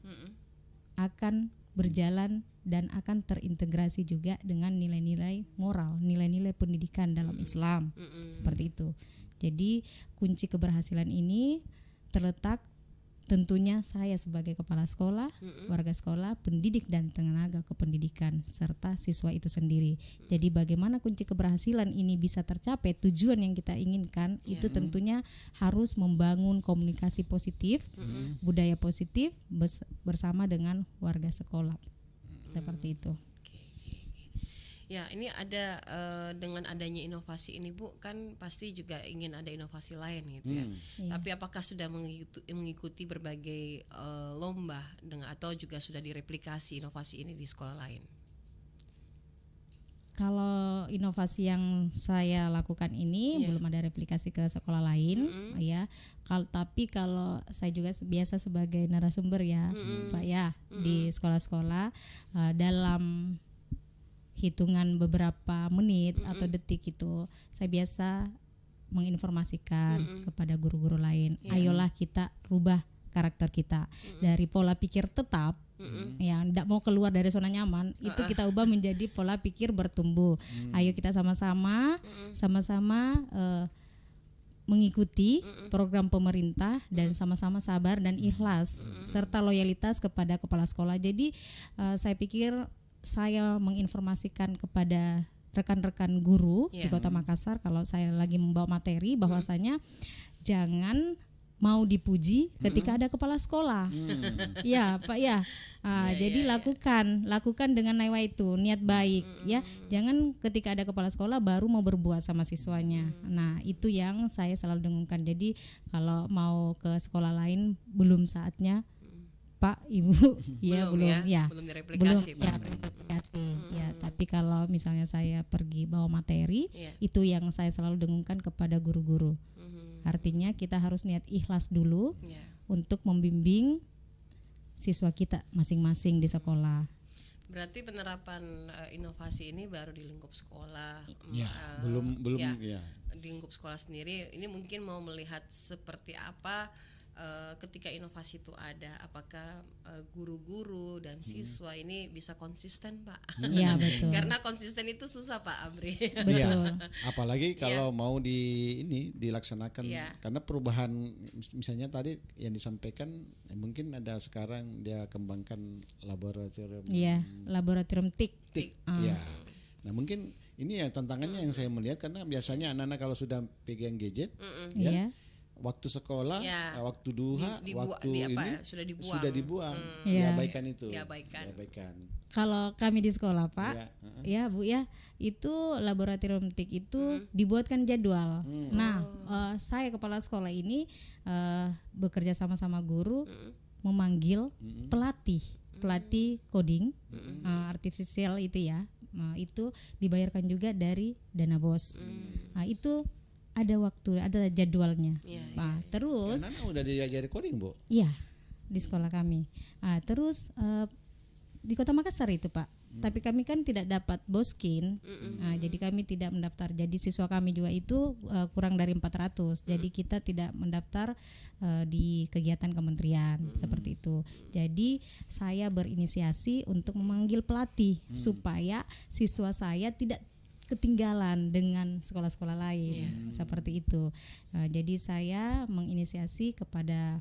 akan berjalan dan akan terintegrasi juga dengan nilai-nilai moral, nilai-nilai pendidikan dalam Islam. Seperti itu. Jadi kunci keberhasilan ini terletak tentunya saya sebagai kepala sekolah, warga sekolah, pendidik dan tenaga kependidikan serta siswa itu sendiri. Jadi bagaimana kunci keberhasilan ini bisa tercapai, tujuan yang kita inginkan itu tentunya harus membangun komunikasi positif, budaya positif bersama dengan warga sekolah. Seperti itu. Ya, ini ada dengan adanya inovasi ini Bu, kan pasti juga ingin ada inovasi lain gitu ya. Tapi apakah sudah mengikuti berbagai lomba atau juga sudah direplikasi inovasi ini di sekolah lain? Kalau inovasi yang saya lakukan ini belum ada replikasi ke sekolah lain, ya. Tapi kalau saya juga biasa sebagai narasumber ya, Pak ya, di sekolah-sekolah dalam hitungan beberapa menit atau detik itu saya biasa menginformasikan kepada guru-guru lain, ayolah kita rubah karakter kita dari pola pikir tetap yang tidak mau keluar dari zona nyaman, itu kita ubah menjadi pola pikir bertumbuh. Ayo kita sama-sama mengikuti program pemerintah dan sama-sama sabar dan ikhlas serta loyalitas kepada kepala sekolah. Jadi saya pikir saya menginformasikan kepada rekan-rekan guru di Kota Makassar kalau saya lagi membawa materi bahwasanya jangan mau dipuji ketika ada kepala sekolah. Ya, Pak ya. Jadi lakukan dengan niat baik ya. Jangan ketika ada kepala sekolah baru mau berbuat sama siswanya. Nah, itu yang saya selalu dengungkan. Jadi kalau mau ke sekolah lain belum saatnya Pak, Ibu, belum direplikasi, ya. Tapi kalau misalnya saya pergi bawa materi, itu yang saya selalu dengungkan kepada guru-guru. Artinya kita harus niat ikhlas dulu untuk membimbing siswa kita masing-masing di sekolah. Berarti penerapan inovasi ini baru di lingkup sekolah. Belum di lingkup sekolah sendiri. Ini mungkin mau melihat seperti apa ketika inovasi itu ada, apakah guru-guru dan siswa ini bisa konsisten, Pak? Iya, betul. Karena konsisten itu susah, Pak Amri. Betul. Apalagi kalau mau dilaksanakan, karena perubahan misalnya tadi yang disampaikan mungkin ada sekarang dia kembangkan laboratorium. Iya, laboratorium TIK. Ya. Nah, mungkin ini ya tantangannya yang saya melihat, karena biasanya anak-anak kalau sudah pegang gadget waktu sekolah, waktu duha, sudah dibuang. Diabaikan itu. Diabaikan. Kalau kami di sekolah, Pak, ya Bu ya, itu laboratorium TIK itu dibuatkan jadwal. Nah, saya kepala sekolah ini bekerja sama-sama guru memanggil pelatih coding artificial itu ya. Itu dibayarkan juga dari dana BOS. Nah, itu ada waktu, ada jadwalnya. Terus udah diajari coding, Bu? Iya, di sekolah kami. Terus di Kota Makassar itu, Pak, Tapi kami kan tidak dapat boskin. Nah, jadi kami tidak mendaftar. Jadi siswa kami juga itu kurang dari 400. Jadi kita tidak mendaftar di kegiatan kementerian seperti itu. Jadi saya berinisiasi untuk memanggil pelatih supaya siswa saya tidak ketinggalan dengan sekolah-sekolah lain seperti itu. Jadi saya menginisiasi kepada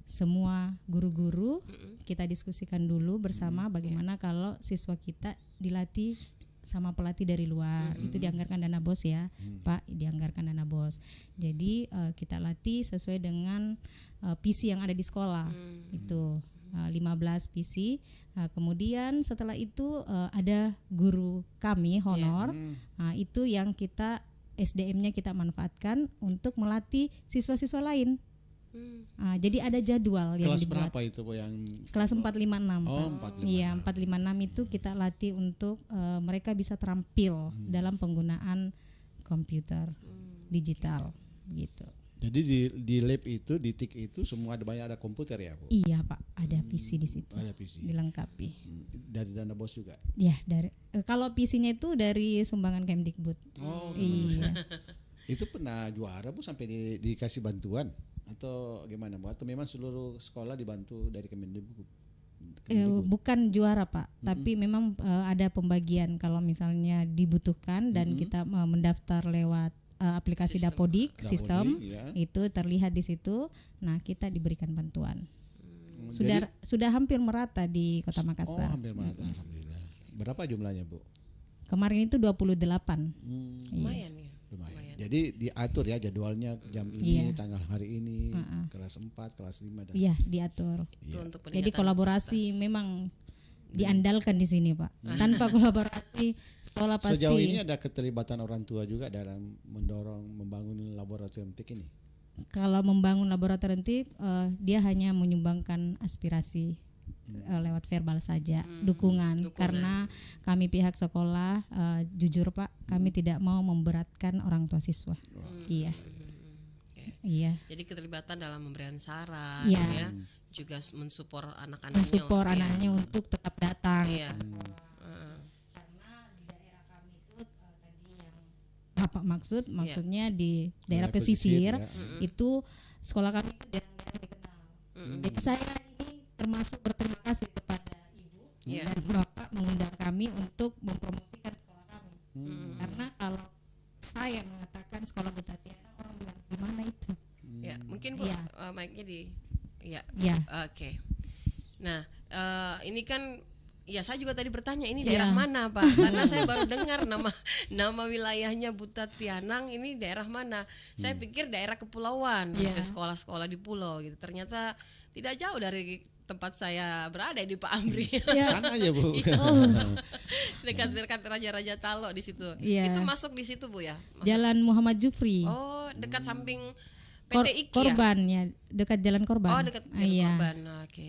semua guru-guru, kita diskusikan dulu bersama bagaimana kalau siswa kita dilatih sama pelatih dari luar. Itu dianggarkan dana BOS ya, Pak, dianggarkan dana BOS. Jadi kita latih sesuai dengan visi yang ada di sekolah. Itu 15 PC. Kemudian setelah itu ada guru kami honor. Itu yang kita SDM-nya kita manfaatkan untuk melatih siswa-siswa lain. Jadi ada jadwal yang Kelas dibuat. berapa itu Bu yang Kelas 456. Oh, Pak. 456. Iya, 456 itu kita latih untuk mereka bisa terampil dalam penggunaan komputer digital gitu. Jadi di lab itu, di TIK itu semua ada komputer ya Bu? Iya, Pak, ada PC di situ. Ada PC. Dilengkapi. Dari dana BOS juga. Ya, dari kalau PC-nya itu dari sumbangan Kemdikbud. Oh, Iya. itu pernah juara Bu sampai dikasih bantuan atau gimana Bu? Atau memang seluruh sekolah dibantu dari Kemdikbud? Bukan juara Pak, tapi memang ada pembagian kalau misalnya dibutuhkan dan kita mendaftar lewat aplikasi Dapodik sistem ya. itu terlihat di situ. Nah, kita diberikan bantuan. Jadi- Sudah hampir merata di Kota Oh, Makassar. hampir merata, alhamdulillah. Berapa jumlahnya Bu? Kemarin itu 28. Lumayan ya. Lumayan. Jadi diatur ya jadwalnya jam ini, Iya. tanggal hari ini, kelas 4, kelas 5 dan Iya, diatur. Itu untuk Jadi peningkatan kolaborasi kapasitas. memang diandalkan di sini, Pak. Tanpa kolaborasi sekolah pasti. Sejauh ini ada keterlibatan orang tua juga dalam membangun laboratorium TIK ini. Kalau membangun laboratorium TIK, dia hanya menyumbangkan aspirasi lewat verbal saja, dukungan. Karena kami pihak sekolah, jujur Pak, kami tidak mau memberatkan orang tua siswa. Iya. Iya. Jadi keterlibatan dalam memberikan saran Iya. ya, juga mensupport anak-anaknya. Mensupport untuk- anaknya untuk tetap datang. Iya. Bapak maksudnya di daerah Daerah pesisir, pesisir ya. itu sekolah kami itu jarang dikenal. Jadi saya ini termasuk berterima kasih kepada ibu Iya. dan bapak mengundang kami untuk mempromosikan sekolah kami. Karena kalau saya mengatakan sekolah Buta Tiana, orang bilang gimana itu? Ya, mungkin Bu, Iya. mic-nya di ya. Ya, Oke. Nah, ini kan ya saya juga tadi bertanya ini Iya. daerah mana Pak? Karena saya baru dengar nama wilayahnya Buta Tianang ini daerah mana? Saya pikir daerah kepulauan, Iya. maksudnya sekolah-sekolah di pulau gitu. Ternyata tidak jauh dari tempat saya berada di Pak Amri. ya, Sana aja Bu. Dekat-dekat Raja-Raja Talo di situ. Iya. Itu masuk di situ Bu ya? Jalan Muhammad Jufri. Oh, dekat samping Kor- PT IKI ya? Korban ya, dekat Jalan Korban. Oh, dekat Jalan Iya. Korban. Oke,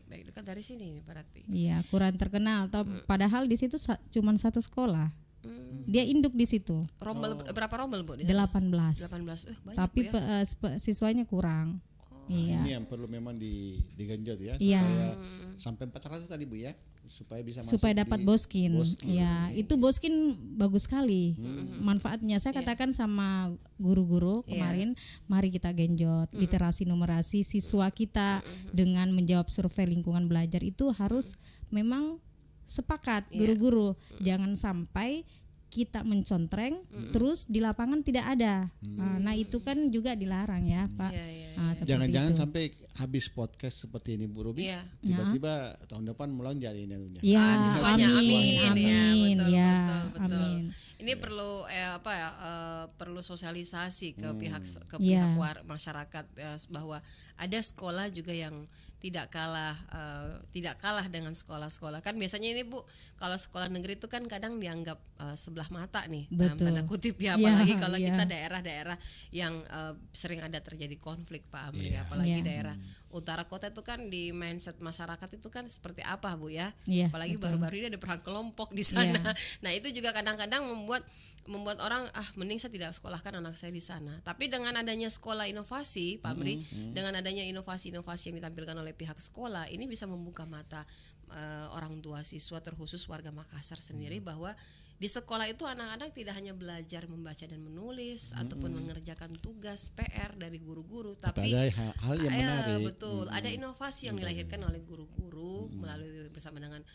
baik. Dekat dari sini berarti. Iya, kurang terkenal. Padahal di situ cuman satu sekolah. Dia induk di situ. Rombel berapa rombel Bu? Di sana? 18. 18. Banyak Tapi Bu ya. siswanya kurang. Iya. Ini yang perlu memang digenjot ya, Iya. supaya sampai 400 tadi Bu ya, supaya bisa masuk Supaya dapat di boskin. Boskin. Ya, itu boskin bagus sekali manfaatnya. Saya katakan sama guru-guru kemarin, mari kita genjot literasi numerasi siswa kita dengan menjawab survei lingkungan belajar itu harus memang sepakat guru-guru. Jangan sampai kita mencontreng terus di lapangan tidak ada. Nah, itu kan juga dilarang ya, Pak. Iya, iya. Seperti Jangan-jangan itu. sampai habis podcast seperti ini Bu Ruby, Iya. tiba-tiba tahun depan melonjak ini anunya. Ya, Siswanya amin, ya, amin, betul, ya, betul. amin. Ini perlu perlu sosialisasi ke pihak Iya. masyarakat bahwa ada sekolah juga yang tidak kalah dengan sekolah-sekolah. Kan biasanya ini Bu, kalau sekolah negeri itu kan kadang dianggap sebelah mata nih dalam Betul. tanda kutip ya, Iya, apalagi kalau iya. kita daerah-daerah yang sering ada terjadi konflik Pak Amri, apalagi Iya. daerah utara kota itu kan di mindset masyarakat itu kan seperti apa Bu ya? Iya, Apalagi betul. baru-baru ini ada perang kelompok di sana. Nah, itu juga kadang-kadang membuat orang mending saya tidak sekolahkan anak saya di sana. Tapi dengan adanya sekolah inovasi, Pak Amri, dengan adanya inovasi-inovasi yang ditampilkan oleh pihak sekolah, ini bisa membuka mata orang tua siswa, terkhusus warga Makassar sendiri, bahwa di sekolah itu anak-anak tidak hanya belajar membaca dan menulis ataupun mengerjakan tugas PR dari guru-guru, tapi ada hal yang menarik. betul, ada inovasi yang dilahirkan oleh guru-guru melalui bersama dengan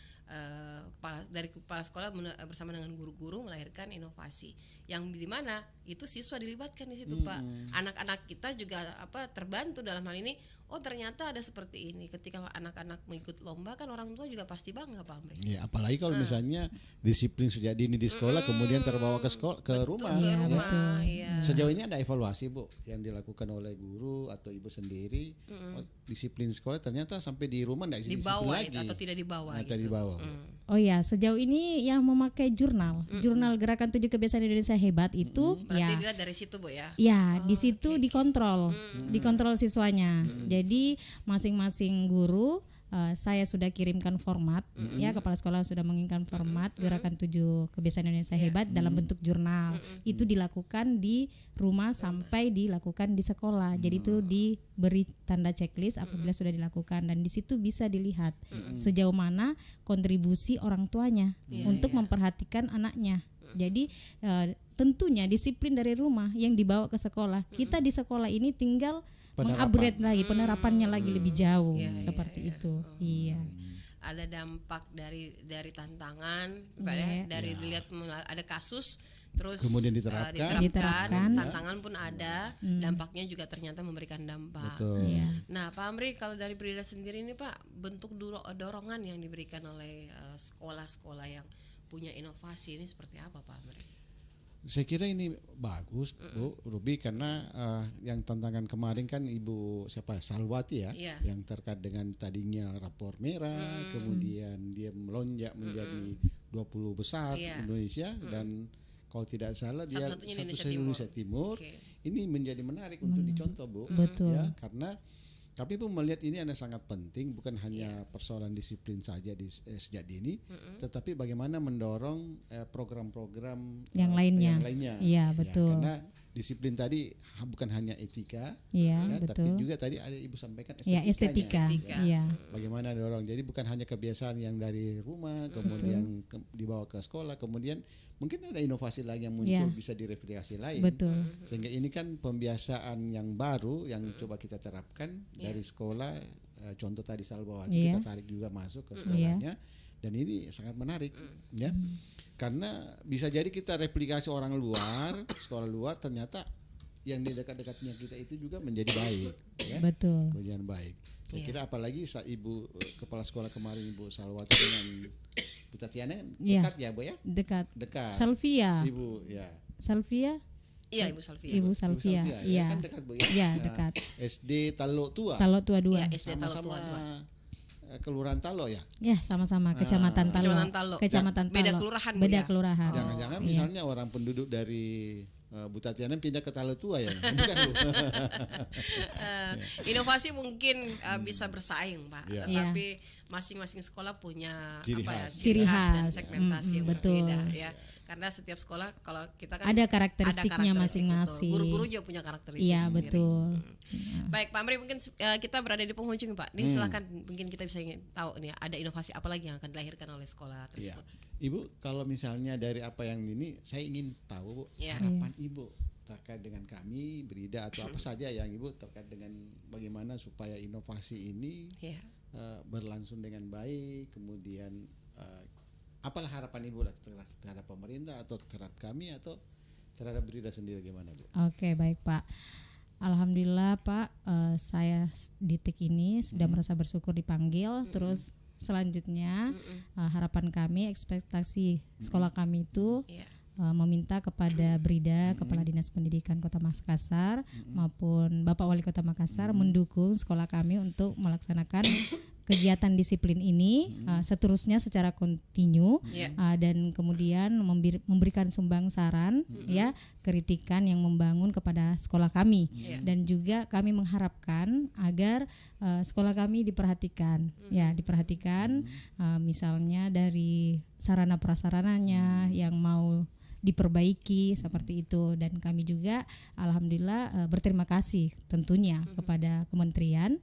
kepala sekolah bersama dengan guru-guru melahirkan inovasi yang di mana itu siswa dilibatkan di situ, Pak. Anak-anak kita juga terbantu dalam hal ini. Oh, ternyata ada seperti ini. Ketika anak-anak mengikut lomba kan orang tua juga pasti bangga, Pak Amri. Ya, apalagi kalau misalnya disiplin sejak dini di sekolah kemudian terbawa ke sekolah, ke rumah. Ke Ya. rumah, iya. Sejauh ini ada evaluasi, Bu, yang dilakukan oleh guru atau ibu sendiri. Oh, disiplin sekolah ternyata sampai di rumah enggak disiplin Dibawa lagi. atau tidak dibawa Atau gitu. dibawa. Oh ya, sejauh ini yang memakai jurnal Gerakan 7 Kebiasaan Indonesia Hebat itu Berarti ya. dilihat dari situ, Bu, ya. Ya, di situ dikontrol, dikontrol siswanya. Jadi masing-masing guru saya sudah kirimkan format, ya kepala sekolah sudah mengirimkan format Gerakan 7 Kebiasaan Indonesia Hebat dalam bentuk jurnal. Itu dilakukan di rumah sampai dilakukan di sekolah. Jadi itu diberi tanda checklist apabila sudah dilakukan, dan di situ bisa dilihat sejauh mana kontribusi orang tuanya untuk memperhatikan anaknya. Jadi tentunya disiplin dari rumah yang dibawa ke sekolah. Kita di sekolah ini tinggal mengupgrade lagi, penerapannya lagi lebih jauh, seperti itu. Iya. Ada dampak dari tantangan, Pak, ya. Dari dilihat ada kasus, terus Kemudian diterapkan. Diterapkan. tantangan pun ada, dampaknya juga ternyata memberikan dampak. Betul. Iya. Nah, Pak Amri, kalau dari Brida sendiri ini, Pak, bentuk dorongan yang diberikan oleh sekolah-sekolah yang punya inovasi ini seperti apa, Pak Amri? Saya kira ini bagus, Bu Ruby, karena yang tantangan kemarin kan Ibu Salwati ya, Iya. yang terkait dengan tadinya rapor merah, kemudian dia melonjak menjadi 20 besar Iya. Indonesia, dan kalau tidak salah dia Satu-satunya di satu Indonesia Indonesia Timur. Oke. Ini menjadi menarik untuk dicontoh, Bu. Betul. Ya, karena kami pun melihat ini ada sangat penting, bukan hanya persoalan disiplin saja sejak dini, tetapi bagaimana mendorong program-program Yang lainnya. Iya, Ya, betul. karena disiplin tadi bukan hanya etika, Iya, ya, tapi betul. juga tadi ada Ibu sampaikan Ya, estetika. Estetika. Iya. Bagaimana dorong. Jadi bukan hanya kebiasaan yang dari rumah, kemudian dibawa ke sekolah, kemudian mungkin ada inovasi lain yang muncul, bisa direplikasi lain. Betul. Sehingga ini kan pembiasaan yang baru yang coba kita terapkan dari sekolah. Contoh tadi Salbawati kita tarik juga masuk ke sekolahnya, dan ini sangat menarik, ya. Karena bisa jadi kita replikasi orang luar, sekolah luar, ternyata yang di dekat-dekatnya kita itu juga menjadi baik, ya. Betul. Menjadi baik. Saya kira apalagi saat Ibu kepala sekolah kemarin Ibu Salwati dengan Bu Tatiana dekat ya, Bu ya? Dekat. Dekat. Salvia. Ibu ya. Salvia? Iya, Ibu Salvia. Ibu Salvia. Ya, Iya. kan dekat, Bu ya. Iya, Nah, dekat. SD Talo Tua. Talo Tua 2. Iya, SD Talo Sama-sama Tua 2. Kelurahan Talo ya. Ya, sama-sama Kecamatan Talo. Kecamatan Talo. Kecamatan Talo. Beda kelurahan, Bu, Beda ya? kelurahan. Jangan-jangan misalnya orang penduduk dari Bu Tatiana pindah ke Talo Tua ya. Bukan, Bu. Inovasi mungkin bisa bersaing, Pak. Iya. Tetapi masing-masing sekolah punya Ciri apa ya, khas. ciri khas dan Khas. segmentasi yang betul. berbeda, ya. Karena setiap sekolah, kalau kita kan Ada karakteristiknya karakteristik, masing-masing. betul. Guru-guru juga punya karakteristik Iya, sendiri. betul. Baik, Pak Amri, mungkin kita berada di penghujung, Pak. Ini silakan, mungkin kita bisa ingin tahu nih, ada inovasi apa lagi yang akan dilahirkan oleh sekolah Iya. tersebut. Ibu, kalau misalnya dari apa yang ini, saya ingin tahu, Bu, Iya. harapan Ibu terkait dengan kami, Brida, atau apa saja yang Ibu terkait dengan bagaimana supaya inovasi ini Iya. berlangsung dengan baik, kemudian apalah harapan Ibu lah terhadap pemerintah atau terhadap kami atau terhadap Brida sendiri, gimana, Bu? Oke, baik, Pak. Alhamdulillah, Pak, saya di TIK ini sudah merasa bersyukur dipanggil. Terus selanjutnya harapan kami, ekspektasi sekolah kami itu Iya. meminta kepada Brida, Kepala Dinas Pendidikan Kota Makassar, maupun Bapak Wali Kota Makassar mendukung sekolah kami untuk melaksanakan kegiatan disiplin ini seterusnya secara kontinu, dan kemudian memberikan sumbang saran, ya, kritikan yang membangun kepada sekolah kami, dan juga kami mengharapkan agar sekolah kami diperhatikan, ya, diperhatikan, misalnya dari sarana prasarananya yang mau diperbaiki seperti itu. Dan kami juga alhamdulillah berterima kasih tentunya kepada kementerian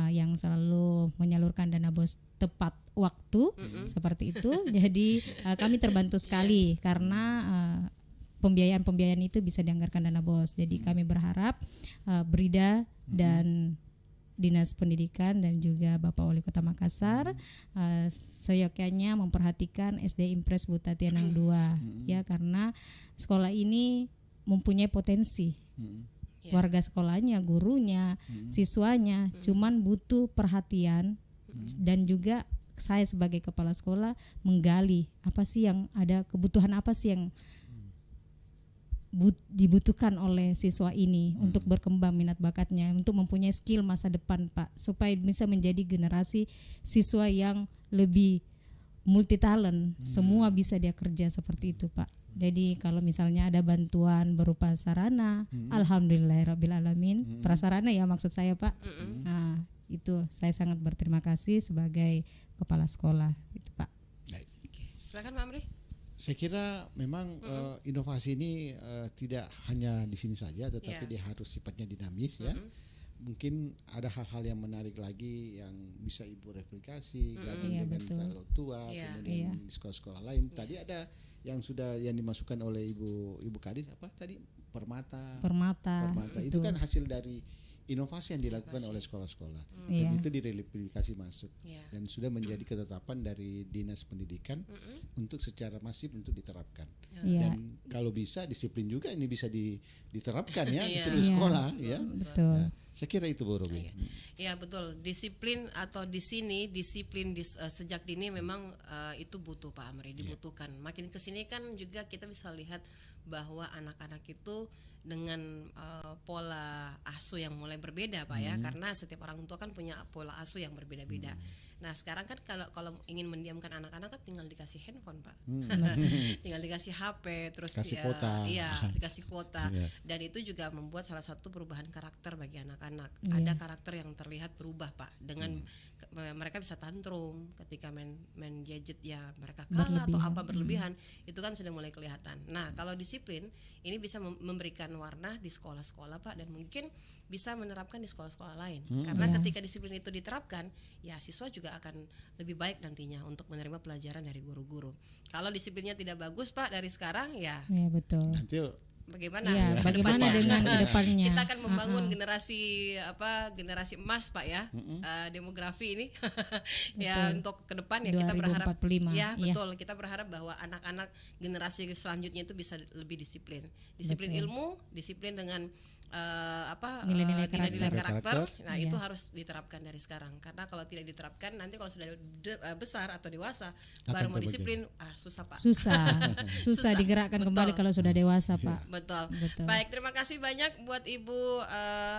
yang selalu menyalurkan dana BOS tepat waktu seperti itu. Jadi kami terbantu sekali karena pembiayaan itu bisa dianggarkan dana BOS. Jadi kami berharap Brida dan Dinas Pendidikan dan juga Bapak Wali Kota Makassar seyogyanya memperhatikan SD Impres Buta Tianang 2 ya, karena sekolah ini mempunyai potensi. Warga sekolahnya, gurunya, siswanya cuman butuh perhatian dan juga saya sebagai kepala sekolah menggali apa sih yang ada, kebutuhan apa sih yang dibutuhkan oleh siswa ini untuk berkembang minat bakatnya, untuk mempunyai skill masa depan Pak, supaya bisa menjadi generasi siswa yang lebih multi talent, semua bisa dia kerja seperti itu Pak. Jadi kalau misalnya ada bantuan berupa sarana, alhamdulillahirabbil alamin, prasarana ya maksud saya Pak. Nah, itu saya sangat berterima kasih sebagai kepala sekolah itu Pak. Silakan Pak Amri. Saya kira memang inovasi ini tidak hanya di sini saja, tetapi dia harus sifatnya dinamis ya. Mungkin ada hal-hal yang menarik lagi yang bisa Ibu replikasi gabung dengan Salo Tua, kemudian di sekolah-sekolah lain. Tadi ada yang sudah yang dimasukkan oleh Ibu Kadis apa tadi Permata. Itu kan hasil dari inovasi yang dilakukan oleh sekolah-sekolah dan itu direplikasi masuk dan sudah menjadi ketetapan dari Dinas Pendidikan untuk secara masif untuk diterapkan dan kalau bisa disiplin juga ini bisa diterapkan ya di seluruh sekolah ya. Betul. Nah, saya kira itu Bu Robi. Ya betul, disiplin atau di sini disiplin sejak dini memang itu butuh Pak Amri, dibutuhkan. Makin kesini kan juga kita bisa lihat bahwa anak-anak itu dengan pola asuh yang mulai berbeda Pak ya, karena setiap orang tua kan punya pola asuh yang berbeda-beda. Nah sekarang kan kalau ingin mendiamkan anak-anak kan tinggal dikasih handphone Pak, tinggal dikasih HP, terus kasih kuota. Dikasih kuota, dan itu juga membuat salah satu perubahan karakter bagi anak-anak. Ada karakter yang terlihat berubah Pak, dengan mereka bisa tantrum ketika main gadget ya, mereka kalah atau apa berlebihan, itu kan sudah mulai kelihatan. Nah kalau disiplin ini bisa memberikan warna di sekolah-sekolah Pak, dan mungkin bisa menerapkan di sekolah-sekolah lain. Karena ketika disiplin itu diterapkan, ya siswa juga akan lebih baik nantinya untuk menerima pelajaran dari guru-guru. Kalau disiplinnya tidak bagus Pak dari sekarang ya betul. Nanti bagaimana? Bagaimana dengan kedepannya? Kita akan membangun generasi emas Pak ya, demografi ini ya untuk ke depan ya kita berharap 2045, ya betul, kita berharap bahwa anak-anak generasi selanjutnya itu bisa lebih disiplin ilmu, disiplin dengan nilai-nilai karakter. Nah itu harus diterapkan dari sekarang, karena kalau tidak diterapkan nanti kalau sudah besar atau dewasa baru mau disiplin susah Pak. Susah digerakkan kembali kalau sudah dewasa Pak. Betul. Baik, terima kasih banyak buat Ibu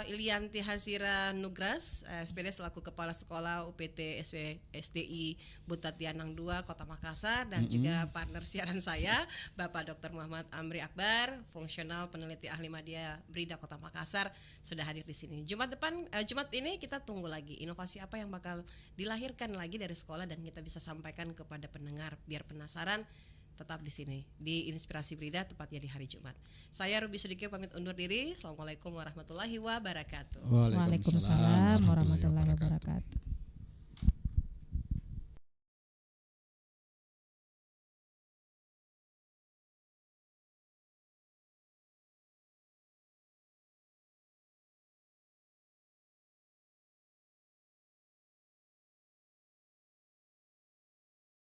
Ilianti Hasira Nugras, SPD selaku Kepala Sekolah UPT SDI Buta Tianang 2 Kota Makassar, dan juga partner siaran saya Bapak Dr. Muhammad Amri Akbar, fungsional peneliti ahli media Brida Kota Makassar, sudah hadir di sini. Jumat ini kita tunggu lagi inovasi apa yang bakal dilahirkan lagi dari sekolah dan kita bisa sampaikan kepada pendengar biar penasaran. Tetap di sini di Inspirasi Brida, tepatnya di hari Jumat. Saya Ruby Sudikyo pamit undur diri. Assalamualaikum warahmatullahi wabarakatuh. Waalaikumsalam warahmatullahi wabarakatuh.